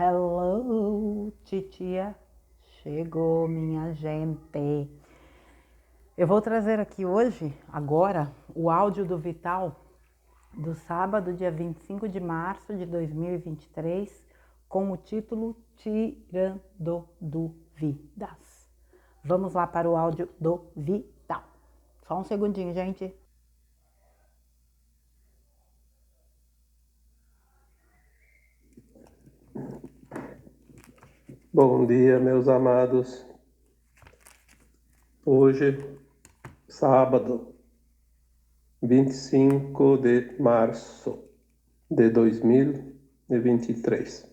Hello, titia, chegou minha gente. Eu vou trazer aqui hoje, agora, o áudio do Vital do sábado, dia 25 de março de 2023, com o título Tirando Dúvidas. Vamos lá para o áudio do Vital. Só um segundinho, gente. Bom dia, meus amados. Hoje, sábado, 25 de março de 2023.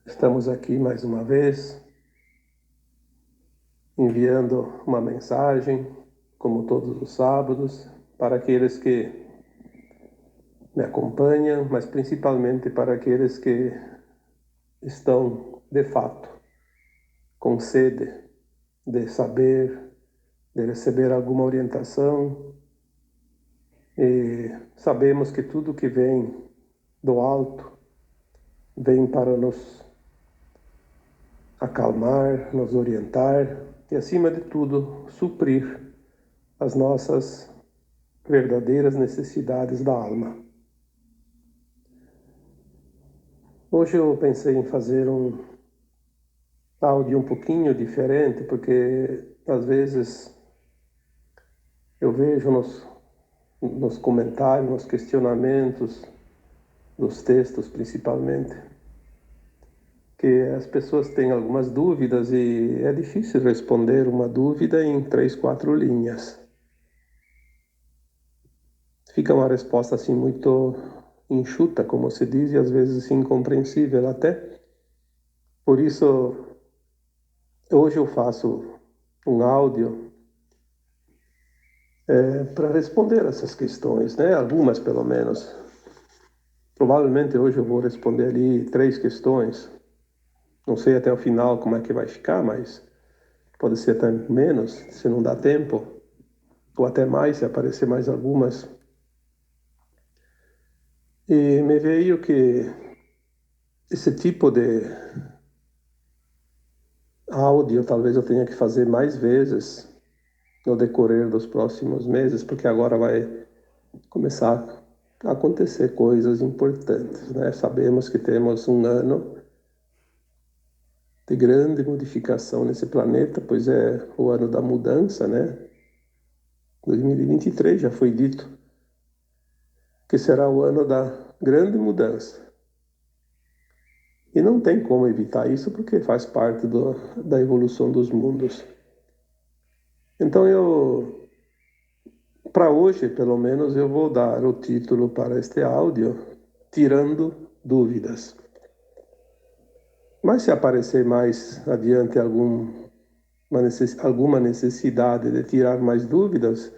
Estamos aqui mais uma vez, enviando uma mensagem, como todos os sábados, para aqueles que me acompanham, mas principalmente para aqueles que estão, de fato, com sede de saber, de receber alguma orientação. E sabemos que tudo que vem do alto vem para nos acalmar, nos orientar e, acima de tudo, suprir as nossas verdadeiras necessidades da alma. Hoje eu pensei em fazer um áudio um pouquinho diferente, porque às vezes eu vejo nos comentários, nos questionamentos dos textos principalmente, que as pessoas têm algumas dúvidas e é difícil responder uma dúvida em 3, 4 linhas. Fica uma resposta assim muito enxuta, como se diz, e às vezes incompreensível até. Por isso, hoje eu faço um áudio para responder essas questões, né? Algumas pelo menos. Provavelmente hoje eu vou responder ali 3 questões. Não sei até o final como é que vai ficar, mas pode ser até menos, se não dá tempo, ou até mais, se aparecer mais algumas. E me veio que esse tipo de áudio talvez eu tenha que fazer mais vezes no decorrer dos próximos meses, porque agora vai começar a acontecer coisas importantes, né? Sabemos que temos um ano de grande modificação nesse planeta, pois é o ano da mudança, né? 2023 já foi dito que será o ano da grande mudança. E não tem como evitar isso, porque faz parte da evolução dos mundos. Então para hoje, pelo menos, eu vou dar o título para este áudio, Tirando Dúvidas. Mas se aparecer mais adiante alguma necessidade de tirar mais dúvidas,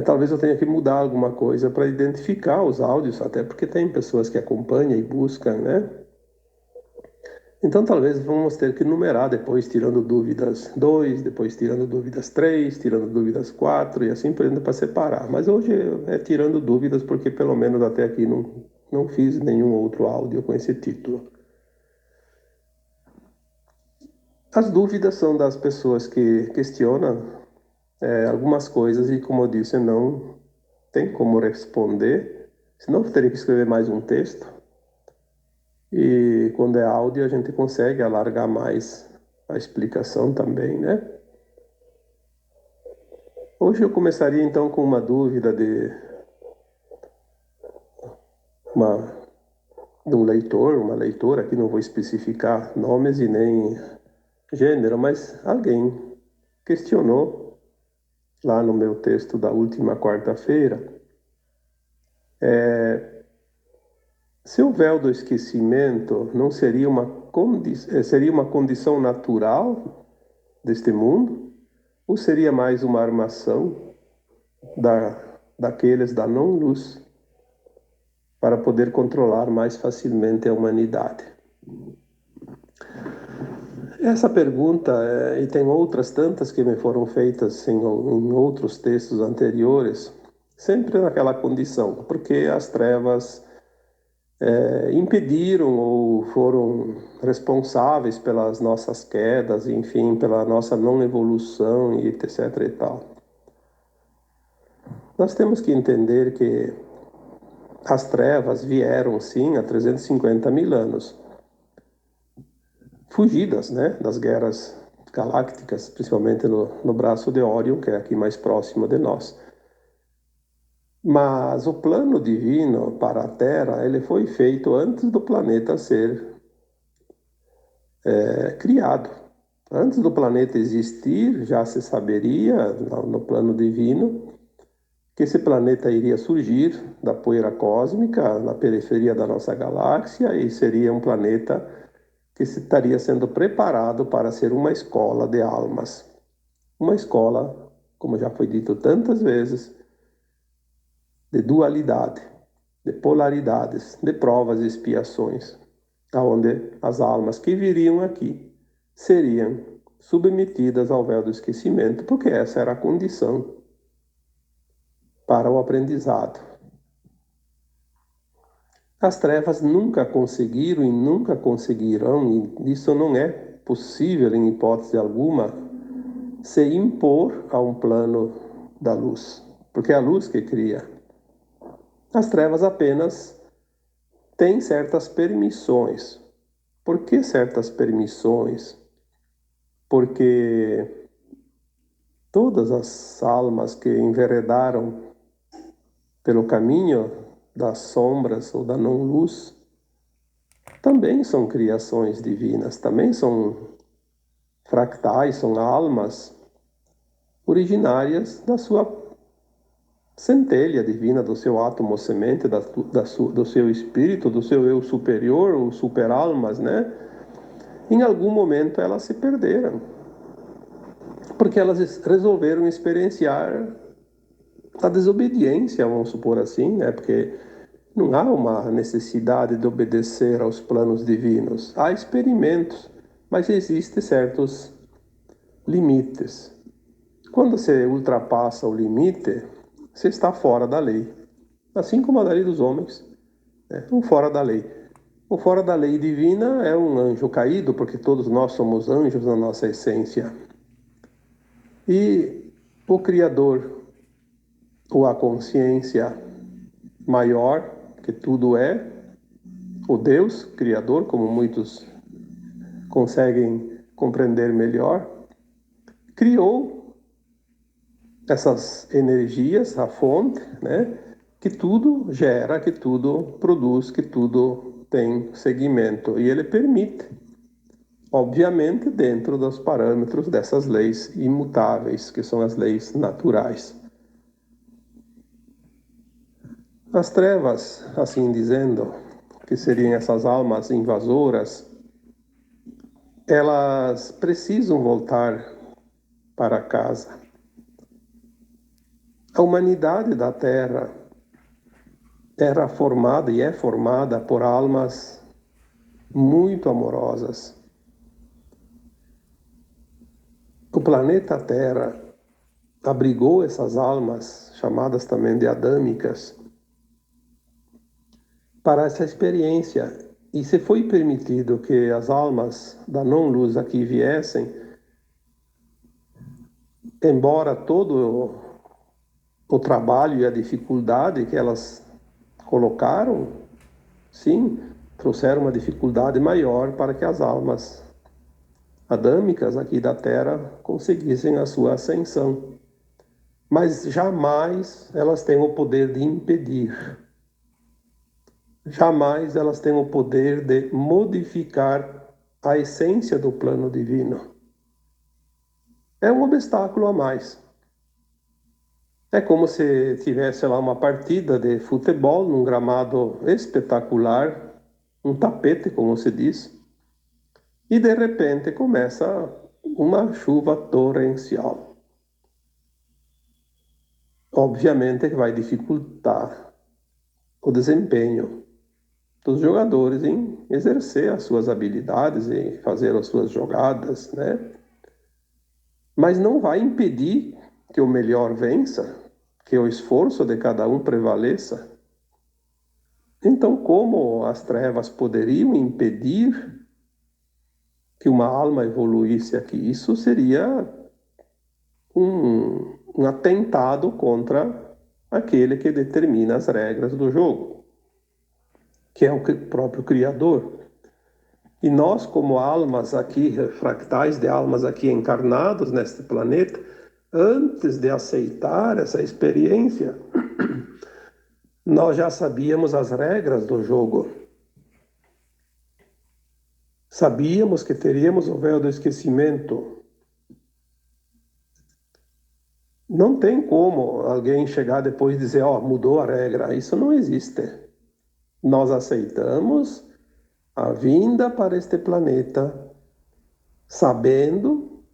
talvez eu tenha que mudar alguma coisa para identificar os áudios, até porque tem pessoas que acompanham e buscam, né? Então talvez vamos ter que numerar depois, tirando dúvidas 2, depois tirando dúvidas 3, tirando dúvidas 4 e assim por diante para separar. Mas hoje é tirando dúvidas porque pelo menos até aqui não fiz nenhum outro áudio com esse título. As dúvidas são das pessoas que questionam algumas coisas e, como eu disse, não tem como responder, senão eu teria que escrever mais um texto. E quando é áudio a gente consegue alargar mais a explicação também, né? Hoje eu começaria então com uma dúvida uma, de um leitor, uma leitora, aqui não vou especificar nomes e nem gênero, mas alguém questionou lá no meu texto da última quarta-feira se o véu do esquecimento não seria seria uma condição natural deste mundo, ou seria mais uma armação daqueles da não-luz para poder controlar mais facilmente a humanidade? Essa pergunta, e tem outras tantas que me foram feitas em outros textos anteriores, sempre naquela condição, porque as trevas impediram ou foram responsáveis pelas nossas quedas, enfim, pela nossa não evolução e etc e tal. Nós temos que entender que as trevas vieram, sim, há 350 mil anos, fugidas, né, das guerras galácticas, principalmente no braço de Órion, que é aqui mais próximo de nós. Mas o plano divino para a Terra, ele foi feito antes do planeta ser criado. Antes do planeta existir, já se saberia, no plano divino, que esse planeta iria surgir da poeira cósmica na periferia da nossa galáxia e seria um planeta que estaria sendo preparado para ser uma escola de almas. Uma escola, como já foi dito tantas vezes, de dualidade, de polaridades, de provas e expiações, aonde as almas que viriam aqui seriam submetidas ao véu do esquecimento, porque essa era a condição para o aprendizado. As trevas nunca conseguiram e nunca conseguirão, e isso não é possível em hipótese alguma, se impor a um plano da luz, porque é a luz que cria. As trevas apenas têm certas permissões. Por que certas permissões? Porque todas as almas que enveredaram pelo caminho das sombras ou da não-luz também são criações divinas, também são fractais, são almas originárias da sua centelha divina, do seu átomo semente, do seu espírito, do seu eu superior, ou super-almas, né? Em algum momento elas se perderam, porque elas resolveram experienciar a desobediência, vamos supor assim, né? Porque não há uma necessidade de obedecer aos planos divinos. Há experimentos, mas existem certos limites. Quando você ultrapassa o limite, você está fora da lei. Assim como a lei dos homens, né? Um fora da lei. O fora da lei divina é um anjo caído, porque todos nós somos anjos na nossa essência. E o Criador, ou a consciência maior, que tudo é, o Deus Criador, como muitos conseguem compreender melhor, criou essas energias, a fonte, né, que tudo gera, que tudo produz, que tudo tem segmento. E ele permite, obviamente, dentro dos parâmetros dessas leis imutáveis, que são as leis naturais. As trevas, assim dizendo, que seriam essas almas invasoras, elas precisam voltar para casa. A humanidade da Terra era formada e é formada por almas muito amorosas. O planeta Terra abrigou essas almas, chamadas também de adâmicas, para essa experiência. E se foi permitido que as almas da não-luz aqui viessem, embora todo o trabalho e a dificuldade que elas colocaram, sim, trouxeram uma dificuldade maior para que as almas adâmicas aqui da Terra conseguissem a sua ascensão. Mas jamais elas têm o poder de impedir. Jamais elas têm o poder de modificar a essência do plano divino. É um obstáculo a mais. É como se tivesse lá uma partida de futebol num gramado espetacular, um tapete, como se diz, e de repente começa uma chuva torrencial. Obviamente que vai dificultar o desempenho dos jogadores em exercer as suas habilidades, em fazer as suas jogadas, né? Mas não vai impedir que o melhor vença, que o esforço de cada um prevaleça. Então, como as trevas poderiam impedir que uma alma evoluísse aqui? Isso seria um atentado contra aquele que determina as regras do jogo, que é o próprio Criador. E nós, como almas aqui, fractais de almas aqui encarnados neste planeta, antes de aceitar essa experiência, nós já sabíamos as regras do jogo. Sabíamos que teríamos o véu do esquecimento. Não tem como alguém chegar depois e dizer, ó, mudou a regra. Isso não existe. Nós aceitamos a vinda para este planeta, sabendo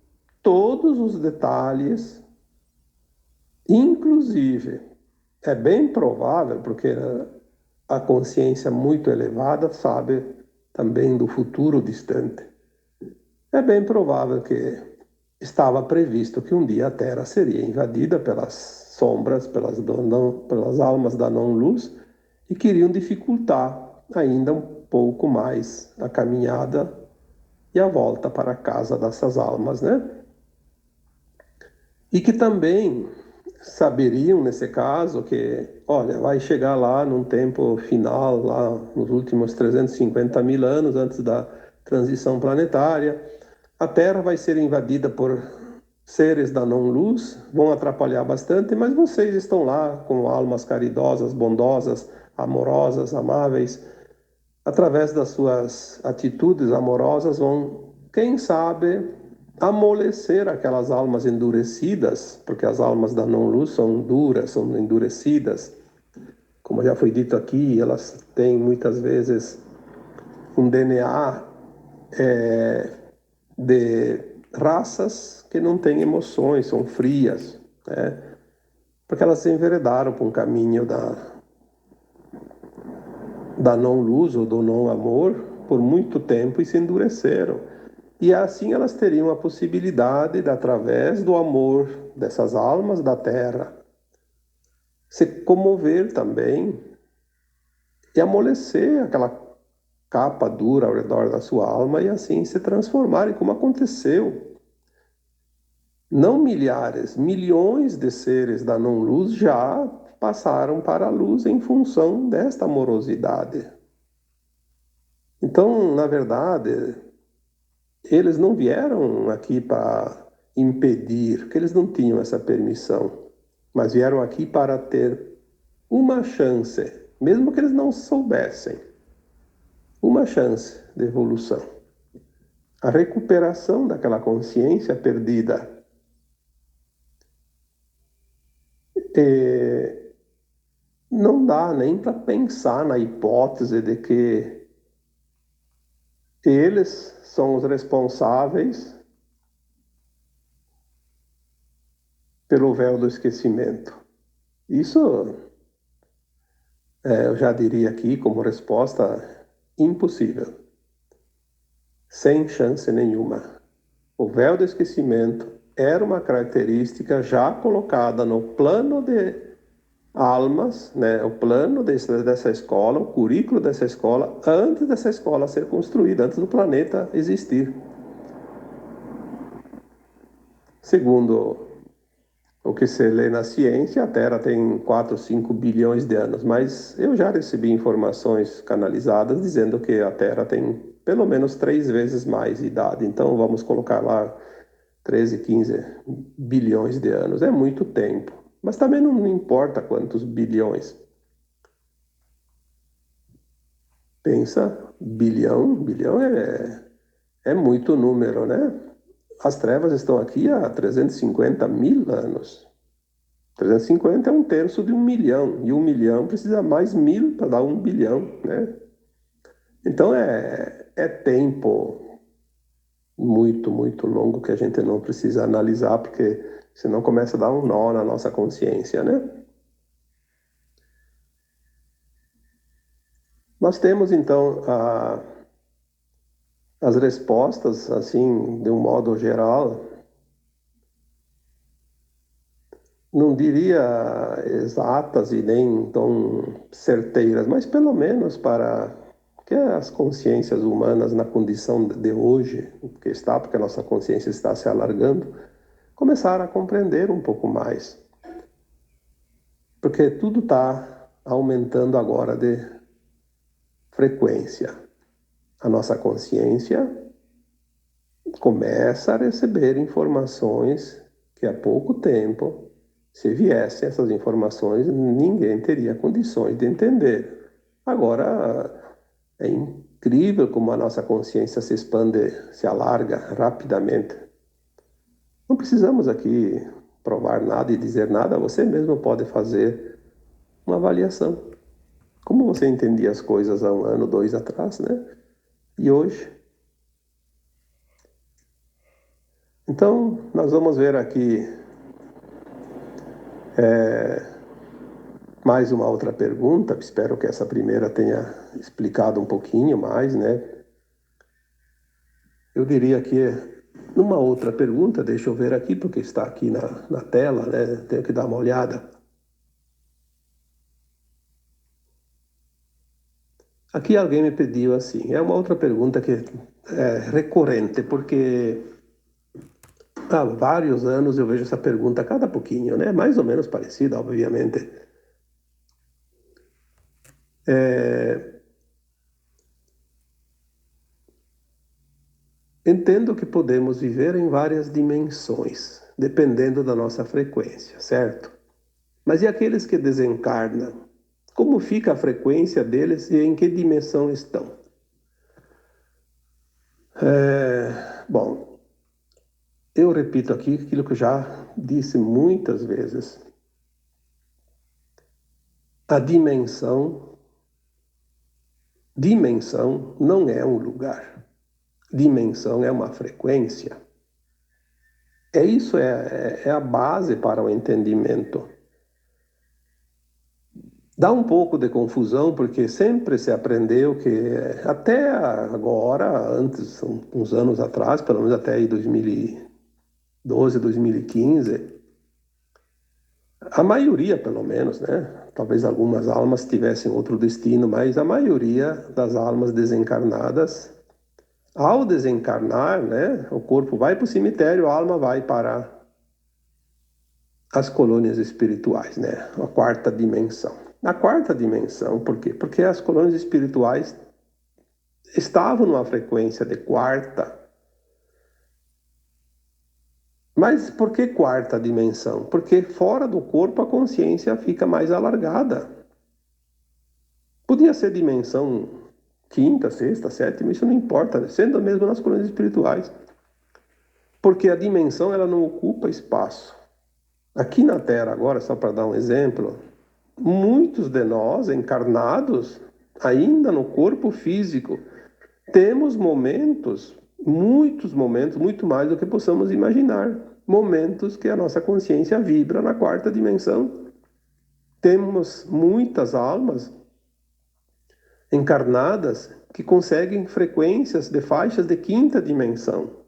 todos os detalhes, inclusive, é bem provável, porque a consciência muito elevada sabe também do futuro distante. É bem provável que estava previsto que um dia a Terra seria invadida pelas sombras, pelas almas da não-luz, e queriam dificultar ainda um pouco mais a caminhada e a volta para a casa dessas almas, né? E que também saberiam, nesse caso, que, olha, vai chegar lá num tempo final, lá nos últimos 350 mil anos antes da transição planetária, a Terra vai ser invadida por seres da não-luz, vão atrapalhar bastante, mas vocês estão lá com almas caridosas, bondosas, amorosas, amáveis, através das suas atitudes amorosas, vão, quem sabe, amolecer aquelas almas endurecidas, porque as almas da não-luz são duras, são endurecidas. Como já foi dito aqui, elas têm muitas vezes um DNA de raças que não têm emoções, são frias, né? Porque elas se enveredaram por um caminho da não-luz ou do não-amor por muito tempo e se endureceram. E assim elas teriam a possibilidade de, através do amor dessas almas da Terra, se comover também e amolecer aquela capa dura ao redor da sua alma e assim se transformarem, como aconteceu. Não milhares, milhões de seres da não-luz já passaram para a luz em função desta amorosidade. Então, na verdade, eles não vieram aqui para impedir, porque eles não tinham essa permissão, mas vieram aqui para ter uma chance, mesmo que eles não soubessem, uma chance de evolução. A recuperação daquela consciência perdida. E não dá nem para pensar na hipótese de que eles são os responsáveis pelo véu do esquecimento. Isso, eu já diria aqui como resposta, impossível. Sem chance nenhuma. O véu do esquecimento era uma característica já colocada no plano de almas, né? O plano dessa escola, o currículo dessa escola, antes dessa escola ser construída, antes do planeta existir. Segundo o que se lê na ciência, a Terra tem 4 ou 5 bilhões de anos, mas eu já recebi informações canalizadas dizendo que a Terra tem pelo menos 3 vezes mais idade. Então vamos colocar lá 13, 15 bilhões de anos. É muito tempo, mas também não importa quantos bilhões. Pensa, bilhão é muito número, né? As trevas estão aqui há 350 mil anos. 350 é um terço de 1 milhão, e 1 milhão precisa mais 1000 para dar 1 bilhão, né? Então é tempo muito, muito longo que a gente não precisa analisar, porque senão começa a dar um nó na nossa consciência, né? Nós temos então as respostas, assim, de um modo geral, não diria exatas e nem tão certeiras, mas pelo menos para que as consciências humanas na condição de hoje, que está, porque a nossa consciência está se alargando, começaram a compreender um pouco mais. Porque tudo está aumentando agora de frequência. A nossa consciência começa a receber informações que há pouco tempo, se viessem essas informações, ninguém teria condições de entender. Agora, é incrível como a nossa consciência se expande, se alarga rapidamente. Não precisamos aqui provar nada e dizer nada, você mesmo pode fazer uma avaliação. Como você entendia as coisas há um ano, 2 atrás, né? E hoje? Então, nós vamos ver aqui mais uma outra pergunta. Espero que essa primeira tenha explicado um pouquinho mais, né? Eu diria que numa outra pergunta, deixa eu ver aqui, porque está aqui na tela, né? Tenho que dar uma olhada. Aqui alguém me pediu assim, é uma outra pergunta que é recorrente, porque há vários anos eu vejo essa pergunta a cada pouquinho, né? Mais ou menos parecida, obviamente. Entendo que podemos viver em várias dimensões, dependendo da nossa frequência, certo? Mas e aqueles que desencarnam? Como fica a frequência deles e em que dimensão estão? Bom, eu repito aqui aquilo que eu já disse muitas vezes. A dimensão não é um lugar. Dimensão é uma frequência. Isso é a base para o entendimento. Dá um pouco de confusão, porque sempre se aprendeu que, até agora, antes, uns anos atrás, pelo menos até aí 2012, 2015, a maioria, pelo menos, né? Talvez algumas almas tivessem outro destino, mas a maioria das almas desencarnadas, ao desencarnar, né? O corpo vai para o cemitério, a alma vai para as colônias espirituais, né? A quarta dimensão. Na quarta dimensão, por quê? Porque as colônias espirituais estavam numa frequência de quarta. Mas por que quarta dimensão? Porque fora do corpo a consciência fica mais alargada. Podia ser dimensão quinta, sexta, sétima, isso não importa, sendo mesmo nas colônias espirituais. Porque a dimensão ela não ocupa espaço. Aqui na Terra agora, só para dar um exemplo, muitos de nós encarnados, ainda no corpo físico, temos momentos, muitos momentos, muito mais do que possamos imaginar. Momentos que a nossa consciência vibra na quarta dimensão. Temos muitas almas encarnadas que conseguem frequências de faixas de quinta dimensão.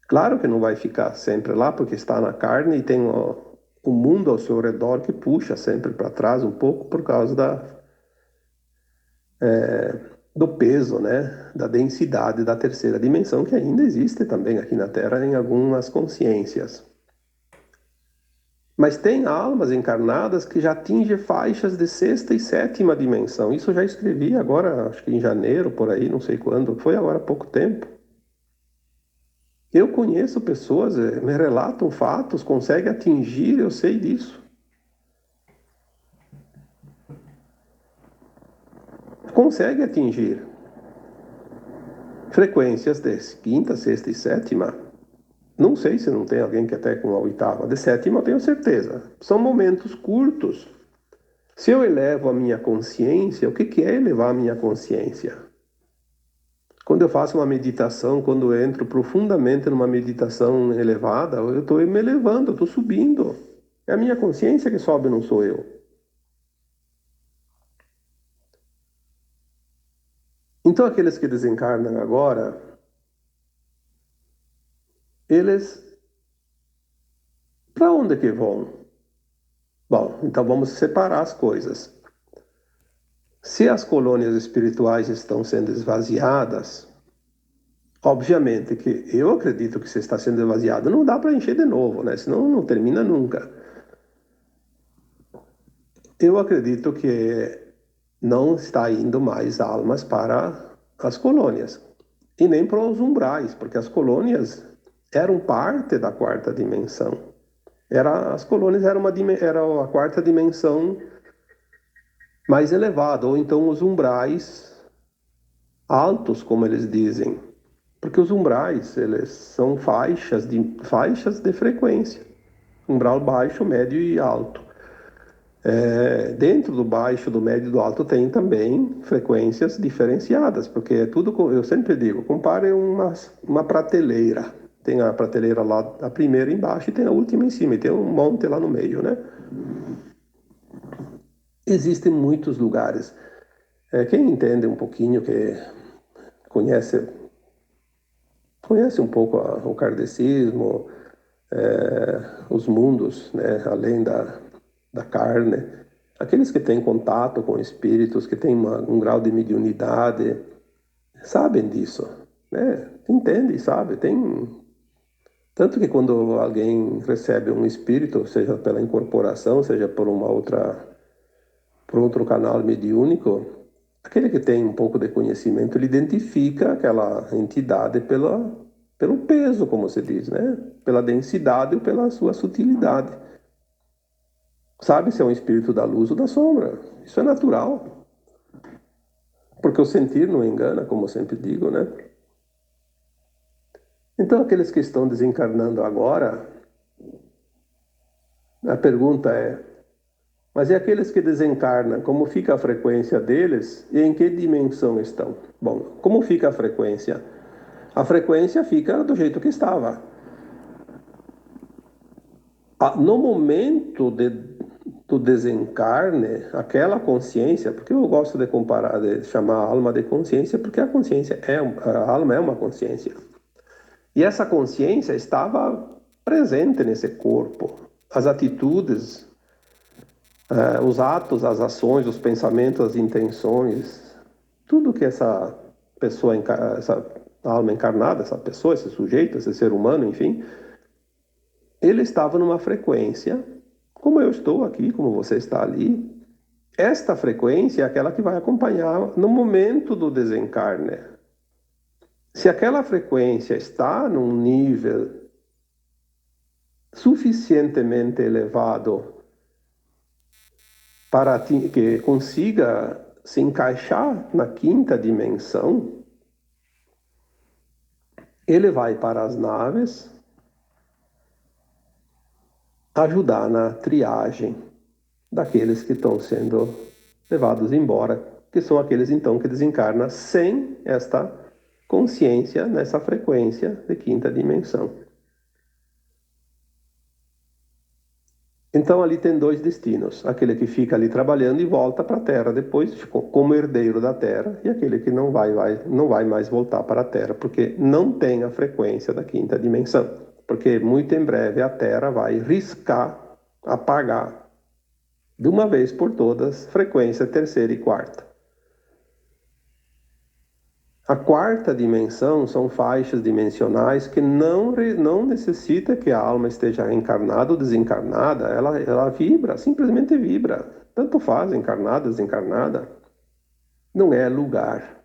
Claro que não vai ficar sempre lá, porque está na carne e tem o mundo ao seu redor que puxa sempre para trás um pouco por causa do peso, né, da densidade da terceira dimensão, que ainda existe também aqui na Terra em algumas consciências. Mas tem almas encarnadas que já atingem faixas de sexta e sétima dimensão. Isso eu já escrevi agora, acho que em janeiro, por aí, não sei quando, foi agora há pouco tempo. Eu conheço pessoas, me relatam fatos, conseguem atingir, eu sei disso. Consegue atingir frequências de quinta, sexta e sétima. Não sei se não tem alguém que até com a oitava. De sétima eu tenho certeza. São momentos curtos. Se eu elevo a minha consciência, o que é elevar a minha consciência? Quando eu faço uma meditação, quando eu entro profundamente numa meditação elevada, eu estou me elevando, eu estou subindo. É a minha consciência que sobe, não sou eu. Então aqueles que desencarnam agora, eles para onde que vão? Bom, então vamos separar as coisas. Se as colônias espirituais estão sendo esvaziadas, obviamente que eu acredito que se está sendo esvaziado, não dá para encher de novo, né? Senão não termina nunca. Eu acredito que não está indo mais almas para as colônias e nem para os umbrais, porque as colônias eram parte da quarta dimensão. As colônias eram a quarta dimensão mais elevada, ou então os umbrais altos, como eles dizem, porque os umbrais eles são faixas de frequência, umbral baixo, médio e alto. Dentro do baixo, do médio e do alto tem também frequências diferenciadas, porque é tudo, eu sempre digo, compare uma prateleira. Tem a prateleira lá, a primeira embaixo e tem a última em cima, e tem um monte lá no meio, né? Existem muitos lugares. Quem entende um pouquinho, que conhece, conhece um pouco o kardecismo, os mundos, né, além da carne, aqueles que têm contato com espíritos, que têm um grau de mediunidade, sabem disso, né? Entende, sabe? Tanto que quando alguém recebe um espírito, seja pela incorporação, seja por outro canal mediúnico, aquele que tem um pouco de conhecimento, ele identifica aquela entidade pelo peso, como se diz, né? Pela densidade ou pela sua sutilidade. Sabe se é um espírito da luz ou da sombra. Isso é natural. Porque o sentir não engana, como eu sempre digo, né? Então, aqueles que estão desencarnando agora, a pergunta é: mas e aqueles que desencarnam, como fica a frequência deles e em que dimensão estão? Bom, como fica a frequência? A frequência fica do jeito que estava. No momento do desencarne, aquela consciência, porque eu gosto de comparar, de chamar a alma de consciência, porque a alma é uma consciência. E essa consciência estava presente nesse corpo. As atitudes, os atos, as ações, os pensamentos, as intenções, tudo que essa pessoa, essa alma encarnada, essa pessoa, esse sujeito, esse ser humano, enfim, ele estava numa frequência, como eu estou aqui, como você está ali. Esta frequência é aquela que vai acompanhar no momento do desencarne. Se aquela frequência está num nível suficientemente elevado para que consiga se encaixar na quinta dimensão, ele vai para as naves ajudar na triagem daqueles que estão sendo levados embora, que são aqueles então que desencarnam sem esta consciência nessa frequência de quinta dimensão. Então ali tem dois destinos: aquele que fica ali trabalhando e volta para a Terra depois, como herdeiro da Terra, e aquele que não vai mais voltar para a Terra, porque não tem a frequência da quinta dimensão. Porque muito em breve a Terra vai riscar, apagar, de uma vez por todas, frequência terceira e quarta. A quarta dimensão são faixas dimensionais que não necessita que a alma esteja encarnada ou desencarnada, ela vibra, simplesmente vibra. Tanto faz, encarnada, desencarnada. Não é lugar.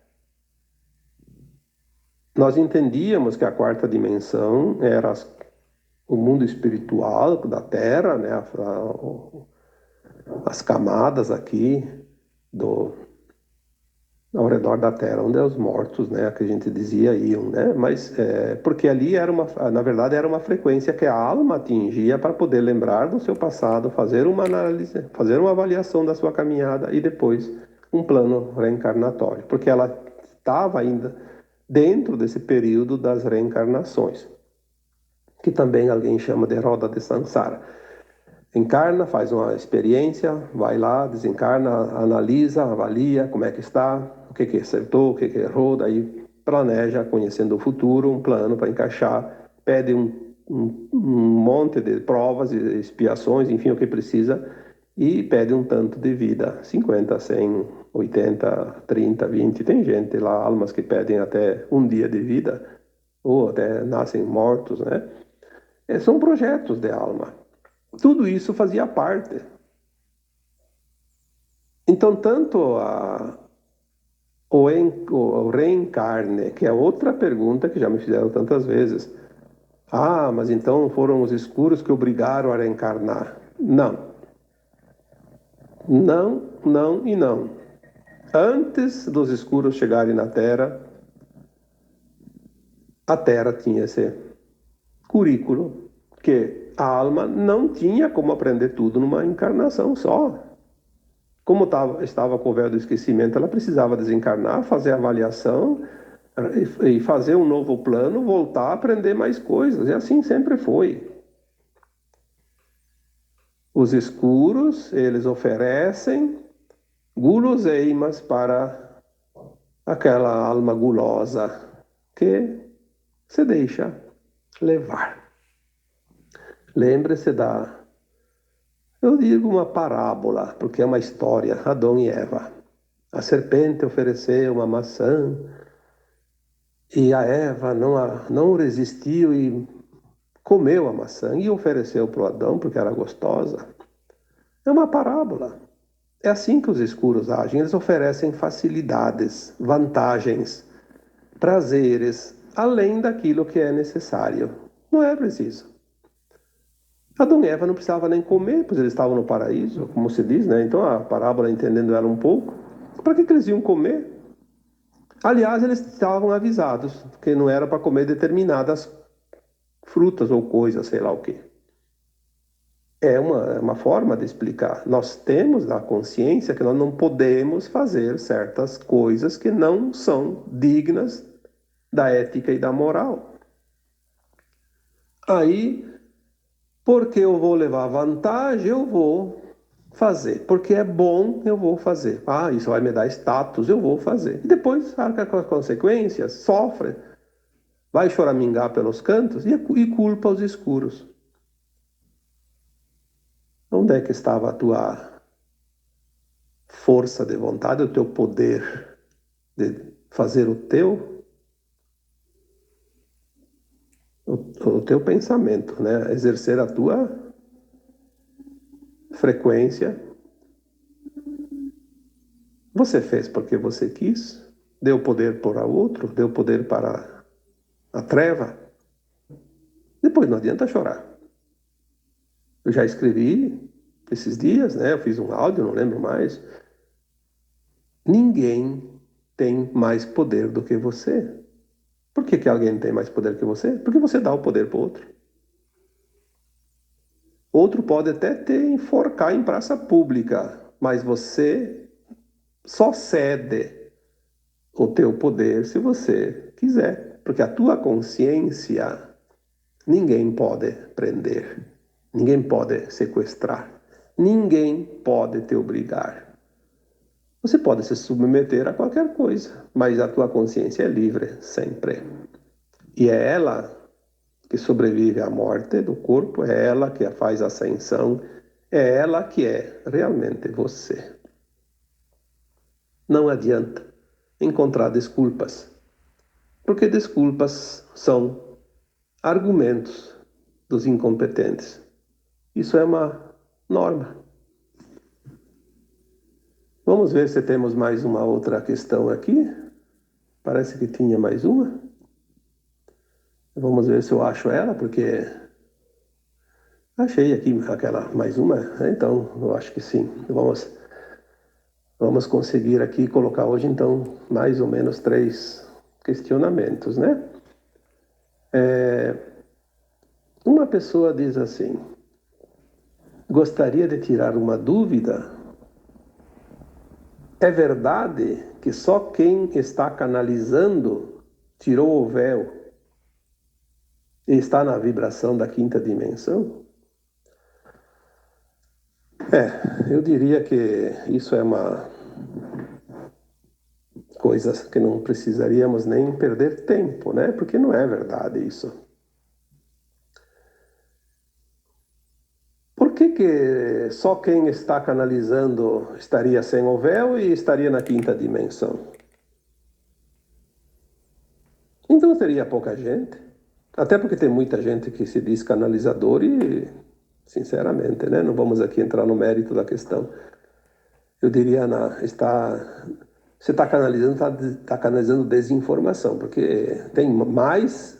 Nós entendíamos que a quarta dimensão era o mundo espiritual da Terra, né? As camadas aqui ao redor da Terra, onde os mortos, né, que a gente dizia, iam, né? Mas porque ali na verdade era uma frequência que a alma atingia para poder lembrar do seu passado, fazer uma análise, fazer uma avaliação da sua caminhada e depois um plano reencarnatório, porque ela estava ainda dentro desse período das reencarnações, que também alguém chama de roda de Sansara. Encarna, faz uma experiência, vai lá, desencarna, analisa, avalia como é que está, o que acertou, o que errou, daí planeja, conhecendo o futuro, um plano para encaixar, pede um monte de provas e expiações, enfim, o que precisa, e pede um tanto de vida, 50, 100, 80, 30, 20. Tem gente lá, almas que pedem até um dia de vida, ou até nascem mortos, né? São projetos de alma. Tudo isso fazia parte. Então, tanto o reencarne, que é outra pergunta que já me fizeram tantas vezes. Ah, mas então foram os escuros que obrigaram a reencarnar. Não. Não, não e não. Antes dos escuros chegarem na Terra, a Terra tinha esse currículo que a alma não tinha como aprender tudo numa encarnação só. Como estava com o véu do esquecimento, ela precisava desencarnar, fazer a avaliação e fazer um novo plano, voltar a aprender mais coisas. E assim sempre foi. Os escuros, eles oferecem guloseimas para aquela alma gulosa que se deixa levar. Lembre-se eu digo uma parábola, porque é uma história, Adão e Eva. A serpente ofereceu uma maçã e a Eva não resistiu e comeu a maçã e ofereceu para o Adão porque era gostosa. É uma parábola. É assim que os escuros agem. Eles oferecem facilidades, vantagens, prazeres, além daquilo que é necessário. Não é preciso. Adão e Eva não precisavam nem comer, pois eles estavam no paraíso, como se diz, né? Então a parábola, entendendo ela um pouco, para que eles iam comer? Aliás, eles estavam avisados que não era para comer determinadas frutas ou coisas, sei lá o quê. É uma forma de explicar. Nós temos a consciência que nós não podemos fazer certas coisas que não são dignas da ética e da moral. Aí, porque eu vou levar vantagem, eu vou fazer. Porque é bom, eu vou fazer. Ah, isso vai me dar status, eu vou fazer. E depois arca com as consequências, sofre, vai choramingar pelos cantos e culpa os escuros. Onde é que estava a tua força de vontade, o teu poder de fazer o teu pensamento, né? Exercer a tua frequência? Você fez porque você quis, deu poder para outro, deu poder para a treva. Depois não adianta chorar. Eu já escrevi esses dias, né? Eu fiz um áudio, não lembro mais. Ninguém tem mais poder do que você. Por que alguém tem mais poder que você? Porque você dá o poder para o outro. Outro pode até te enforcar em praça pública, mas você só cede o teu poder se você quiser. Porque a tua consciência ninguém pode prender, ninguém pode sequestrar, ninguém pode te obrigar. Você pode se submeter a qualquer coisa, mas a tua consciência é livre sempre. E é ela que sobrevive à morte do corpo, é ela que faz a ascensão, é ela que é realmente você. Não adianta encontrar desculpas, porque desculpas são argumentos dos incompetentes. Isso é uma norma. Vamos ver se temos mais uma outra questão aqui. Parece que tinha mais uma. Vamos ver se eu acho ela, porque achei aqui aquela mais uma. Então, eu acho que sim. Vamos conseguir aqui colocar hoje, então, mais ou menos 3 questionamentos, né? Uma pessoa diz assim: gostaria de tirar uma dúvida. É verdade que só quem está canalizando tirou o véu e está na vibração da quinta dimensão? Eu diria que isso é uma coisa que não precisaríamos nem perder tempo, né? Porque não é verdade isso. Por que que só quem está canalizando estaria sem o véu e estaria na quinta dimensão? Então teria pouca gente. Até porque tem muita gente que se diz canalizador e, sinceramente, né, não vamos aqui entrar no mérito da questão. Eu diria, você está canalizando desinformação, porque tem mais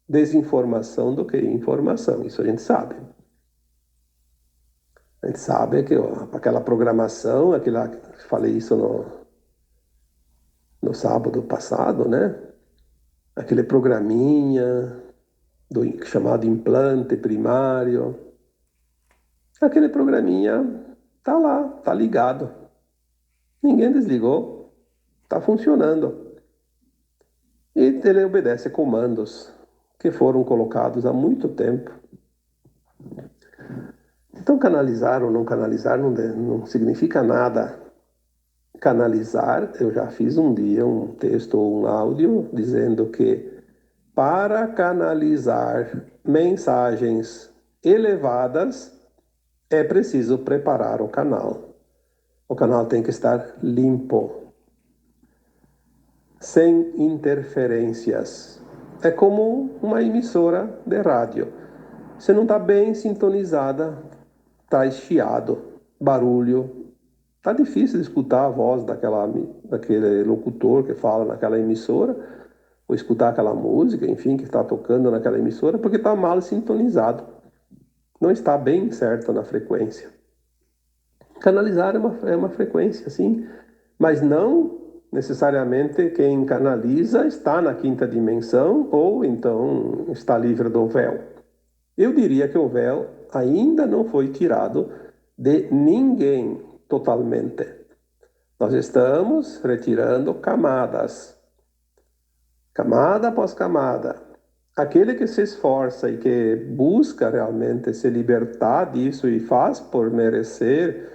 desinformação do que informação, isso a gente sabe. A gente sabe que ó, aquela programação, falei isso no sábado passado, né? Aquele programinha chamado implante primário, aquele programinha tá lá, tá ligado. Ninguém desligou, tá funcionando. E ele obedece comandos que foram colocados há muito tempo. Então, canalizar ou não canalizar não significa nada. Canalizar, eu já fiz um dia um texto ou um áudio dizendo que para canalizar mensagens elevadas é preciso preparar o canal. O canal tem que estar limpo, sem interferências. É como uma emissora de rádio. Você não está bem sintonizada, está chiado, barulho. Está difícil de escutar a voz daquele locutor que fala naquela emissora, ou escutar aquela música, enfim, que está tocando naquela emissora, porque está mal sintonizado. Não está bem certo na frequência. Canalizar é uma frequência, sim, mas não necessariamente quem canaliza está na quinta dimensão ou então está livre do véu. Eu diria que o véu ainda não foi tirado de ninguém totalmente. Nós estamos retirando camadas, camada após camada. Aquele que se esforça e que busca realmente se libertar disso e faz por merecer,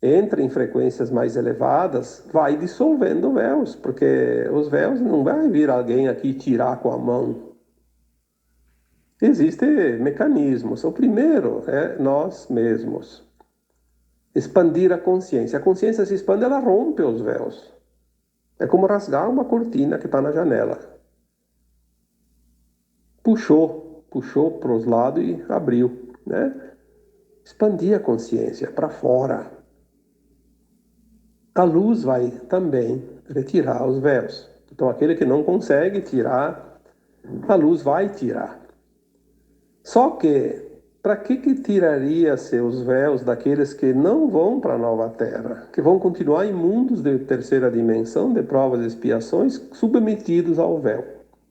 entra em frequências mais elevadas, vai dissolvendo véus, porque os véus não vai vir alguém aqui tirar com a mão. Existem mecanismos. O primeiro é nós mesmos. Expandir a consciência. A consciência se expande, ela rompe os véus. É como rasgar uma cortina que está na janela. Puxou para os lados e abriu, né? Expandir a consciência para fora. A luz vai também retirar os véus. Então, aquele que não consegue tirar, a luz vai tirar. Só que, para que tiraria seus véus daqueles que não vão para a nova terra, que vão continuar imundos de terceira dimensão, de provas e expiações, submetidos ao véu?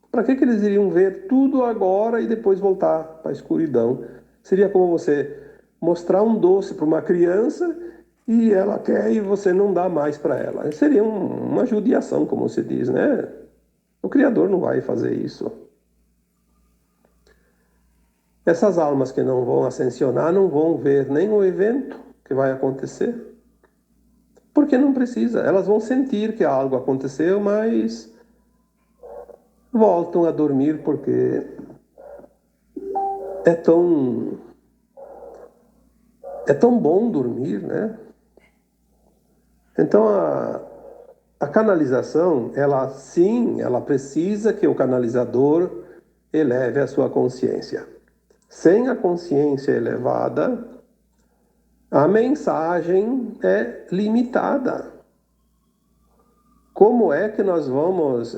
Para que eles iriam ver tudo agora e depois voltar para a escuridão? Seria como você mostrar um doce para uma criança e ela quer e você não dá mais para ela. Seria uma judiação, como se diz, né? O Criador não vai fazer isso. Essas almas que não vão ascensionar não vão ver nem o evento que vai acontecer. Porque não precisa. Elas vão sentir que algo aconteceu, mas voltam a dormir porque é tão bom dormir, né? Então a canalização, ela precisa que o canalizador eleve a sua consciência. Sem a consciência elevada, a mensagem é limitada. Como é que nós vamos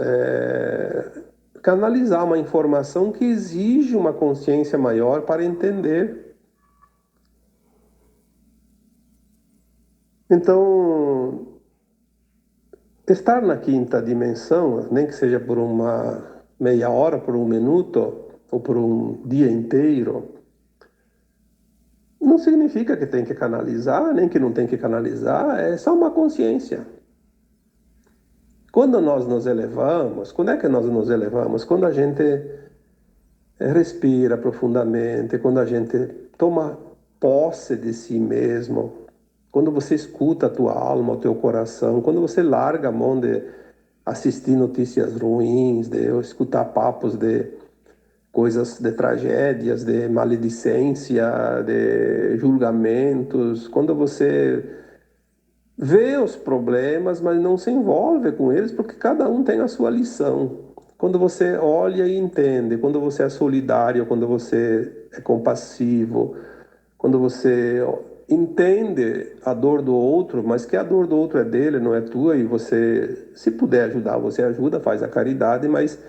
canalizar uma informação que exige uma consciência maior para entender? Então, estar na quinta dimensão, nem que seja por uma meia hora, por um minuto, ou por um dia inteiro, não significa que tem que canalizar, nem que não tem que canalizar, é só uma consciência. Quando nós nos elevamos, quando é que nós nos elevamos? Quando a gente respira profundamente, quando a gente toma posse de si mesmo, quando você escuta a tua alma, o teu coração, quando você larga a mão de assistir notícias ruins, de escutar papos de coisas de tragédias, de maledicência, de julgamentos, quando você vê os problemas, mas não se envolve com eles, porque cada um tem a sua lição. Quando você olha e entende, quando você é solidário, quando você é compassivo, quando você entende a dor do outro, mas que a dor do outro é dele, não é tua, e você, se puder ajudar, você ajuda, faz a caridade, mas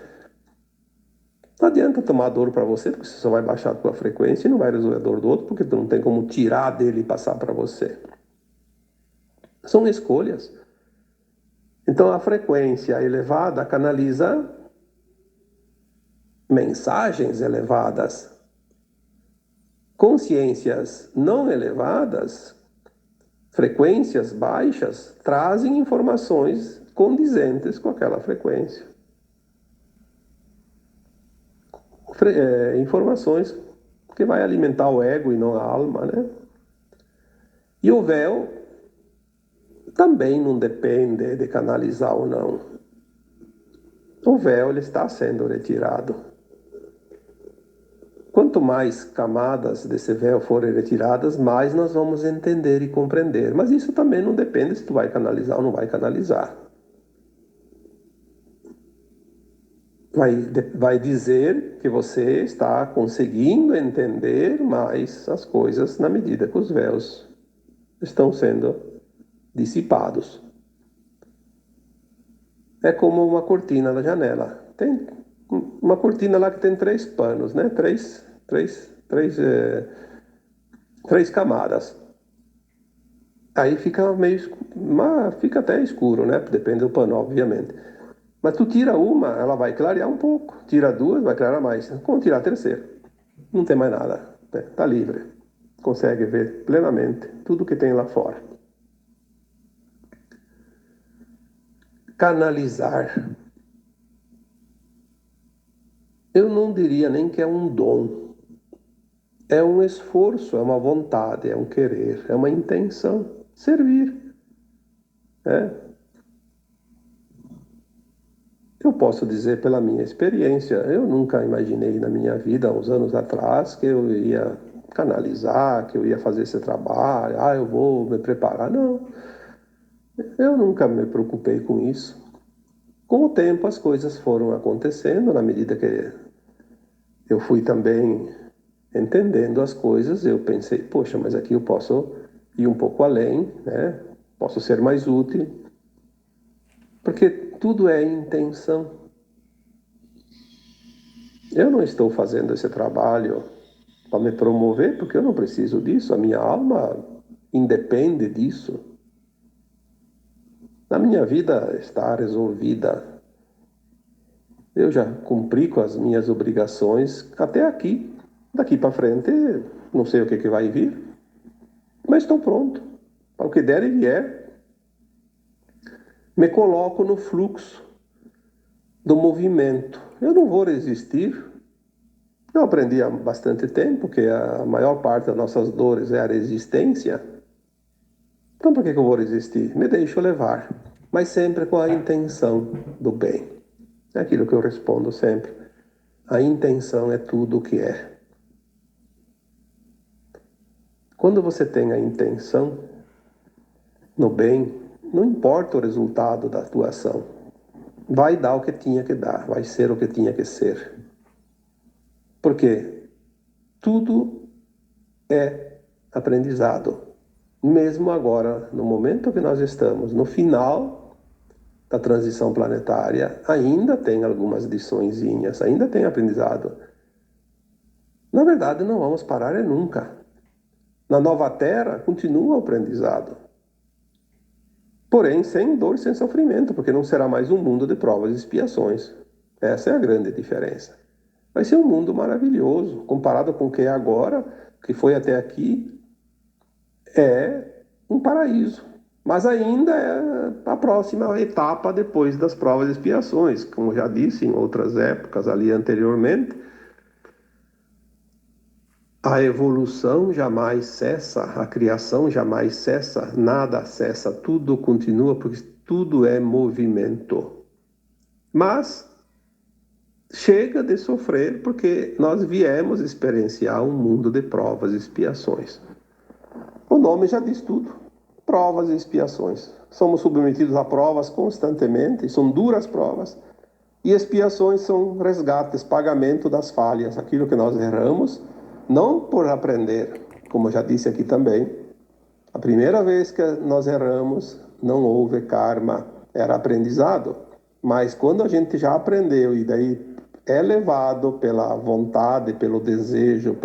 não adianta tomar dor para você, porque você só vai baixar a tua frequência e não vai resolver a dor do outro, porque tu não tem como tirar dele e passar para você. São escolhas. Então a frequência elevada canaliza mensagens elevadas. Consciências não elevadas, frequências baixas, trazem informações condizentes com aquela frequência. Informações que vai alimentar o ego e não a alma, né? E o véu também não depende de canalizar ou não. O véu ele está sendo retirado. Quanto mais camadas desse véu forem retiradas, mais nós vamos entender e compreender. Mas isso também não depende se tu vai canalizar ou não vai canalizar. Vai dizer que você está conseguindo entender mais as coisas na medida que os véus estão sendo dissipados. É como uma cortina na janela. Tem uma cortina lá que tem 3 panos, né? Três camadas. Aí fica fica até escuro, né? Depende do pano, obviamente. Mas tu tira uma, ela vai clarear um pouco. Tira duas, vai clarear mais. Como tirar a terceira? Não tem mais nada. Tá livre. Consegue ver plenamente tudo que tem lá fora. Canalizar. Eu não diria nem que é um dom. É um esforço, é uma vontade, é um querer, é uma intenção. Servir. Eu posso dizer pela minha experiência, eu nunca imaginei na minha vida, há uns anos atrás, que eu ia canalizar, que eu ia fazer esse trabalho, eu vou me preparar. Não, eu nunca me preocupei com isso. Com o tempo as coisas foram acontecendo, na medida que eu fui também entendendo as coisas, eu pensei, poxa, mas aqui eu posso ir um pouco além, né? Posso ser mais útil, porque tudo é intenção. Eu não estou fazendo esse trabalho para me promover, porque eu não preciso disso, a minha alma independe disso. A minha vida está resolvida. Eu já cumpri com as minhas obrigações até aqui. Daqui para frente, não sei o que vai vir, mas estou pronto. Para o que der e vier, me coloco no fluxo do movimento. Eu não vou resistir. Eu aprendi há bastante tempo que a maior parte das nossas dores é a resistência. Então, por que eu vou resistir? Me deixo levar, mas sempre com a intenção do bem. É aquilo que eu respondo sempre. A intenção é tudo o que é. Quando você tem a intenção no bem, não importa o resultado da tua ação. Vai dar o que tinha que dar, vai ser o que tinha que ser. Porque tudo é aprendizado. Mesmo agora, no momento que nós estamos, no final da transição planetária, ainda tem algumas liçõezinhas, ainda tem aprendizado. Na verdade, não vamos parar nunca. Na nova Terra, continua o aprendizado. Porém, sem dor e sem sofrimento, porque não será mais um mundo de provas e expiações. Essa é a grande diferença. Vai ser um mundo maravilhoso, comparado com o que é agora, que foi até aqui, é um paraíso. Mas ainda é a próxima etapa depois das provas e expiações. Como já disse em outras épocas ali anteriormente, a evolução jamais cessa, a criação jamais cessa, nada cessa, tudo continua, porque tudo é movimento. Mas chega de sofrer, porque nós viemos experienciar um mundo de provas e expiações. O nome já diz tudo: provas e expiações. Somos submetidos a provas constantemente, são duras provas, e expiações são resgates, pagamento das falhas, aquilo que nós erramos, não por aprender, como eu já disse aqui também. A primeira vez que nós erramos, não houve karma, era aprendizado. Mas quando a gente já aprendeu e daí é levado pela vontade, pelo desejo,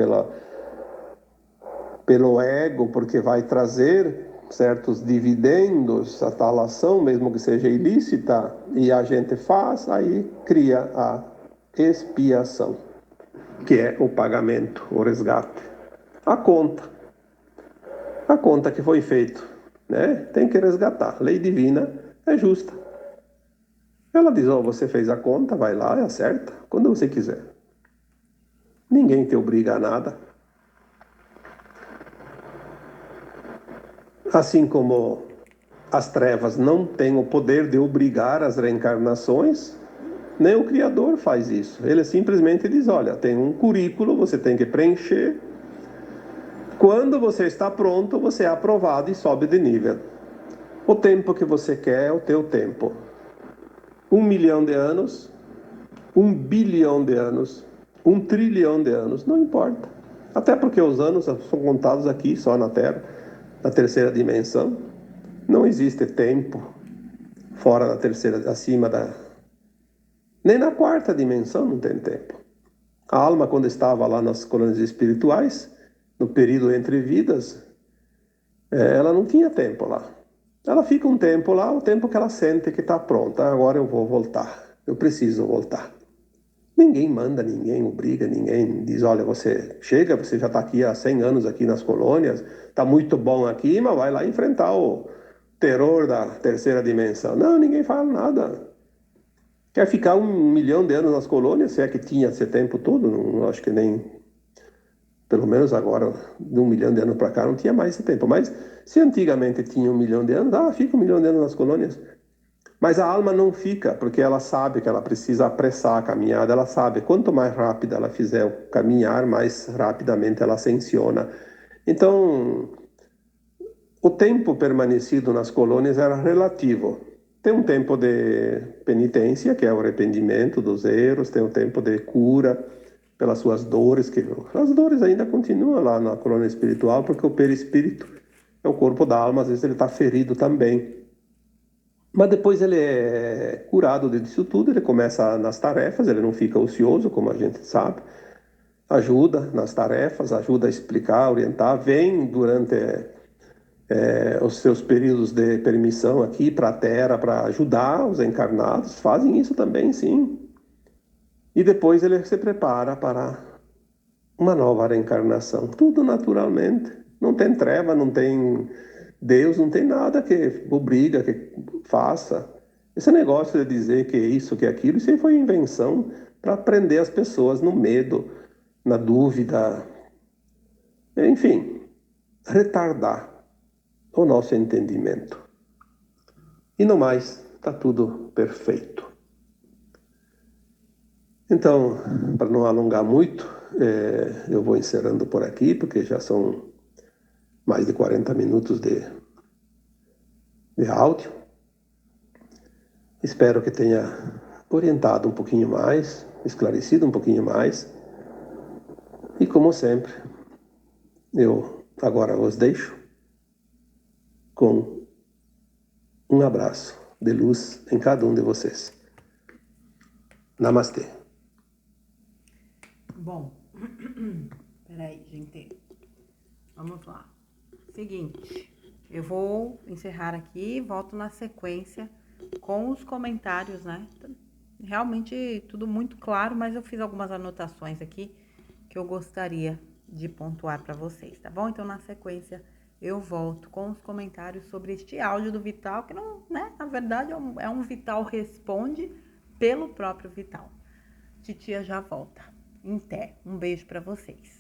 pelo ego, porque vai trazer certos dividendos, a tal ação, mesmo que seja ilícita, e a gente faz, aí cria a expiação, que é o pagamento, o resgate. A conta que foi feito, né? Tem que resgatar. A lei divina é justa. Ela diz: oh, você fez a conta, vai lá e acerta quando você quiser. Ninguém te obriga a nada. Assim como as trevas não têm o poder de obrigar as reencarnações, nem o Criador faz isso. Ele simplesmente diz: olha, tem um currículo, você tem que preencher. Quando você está pronto, você é aprovado e sobe de nível. O tempo que você quer é o teu tempo. 1 milhão de anos, 1 bilhão de anos, 1 trilhão de anos, não importa. Até porque os anos são contados aqui, só na Terra, na terceira dimensão. Não existe tempo fora da terceira, acima da... Nem na quarta dimensão não tem tempo. A alma, quando estava lá nas colônias espirituais, no período entre vidas, ela não tinha tempo lá. Ela fica um tempo lá, o tempo que ela sente que está pronta. Agora eu vou voltar, eu preciso voltar. Ninguém manda, ninguém obriga, ninguém diz: olha, você chega, você já está aqui há 100 anos aqui nas colônias, está muito bom aqui, mas vai lá enfrentar o terror da terceira dimensão. Não, ninguém fala nada. Quer ficar 1 milhão de anos nas colônias, se é que tinha esse tempo todo? Não, acho que nem, pelo menos agora, de 1 milhão de anos para cá, não tinha mais esse tempo. Mas se antigamente tinha 1 milhão de anos, fica 1 milhão de anos nas colônias. Mas a alma não fica, porque ela sabe que ela precisa apressar a caminhada, ela sabe, quanto mais rápida ela fizer o caminhar, mais rapidamente ela ascensiona. Então, o tempo permanecido nas colônias era relativo. Tem um tempo de penitência, que é o arrependimento dos erros, tem um tempo de cura pelas suas dores, que as dores ainda continuam lá na colônia espiritual, porque o perispírito é o corpo da alma, às vezes ele está ferido também. Mas depois ele é curado disso tudo, ele começa nas tarefas, ele não fica ocioso, como a gente sabe, ajuda nas tarefas, ajuda a explicar, orientar, vem durante os seus períodos de permissão aqui para a Terra para ajudar os encarnados, fazem isso também, sim. E depois ele se prepara para uma nova reencarnação, tudo naturalmente. Não tem treva, não tem Deus, não tem nada que obriga, que faça. Esse negócio de dizer que é isso, que é aquilo, isso aí foi invenção para prender as pessoas no medo, na dúvida, enfim, retardar o nosso entendimento. E no mais, está tudo perfeito. Então, para não alongar muito, eu vou encerrando por aqui, porque já são mais de 40 minutos de áudio. Espero que tenha orientado um pouquinho mais, esclarecido um pouquinho mais. E como sempre, eu agora os deixo com um abraço de luz em cada um de vocês. Namastê. Bom, peraí, gente. Vamos lá. Seguinte, eu vou encerrar aqui e volto na sequência com os comentários, né? Realmente tudo muito claro, mas eu fiz algumas anotações aqui que eu gostaria de pontuar para vocês, tá bom? Então, na sequência, eu volto com os comentários sobre este áudio do Vital, que não, né? Na verdade, é um Vital responde pelo próprio Vital. Titia já volta. Em té. Um beijo para vocês.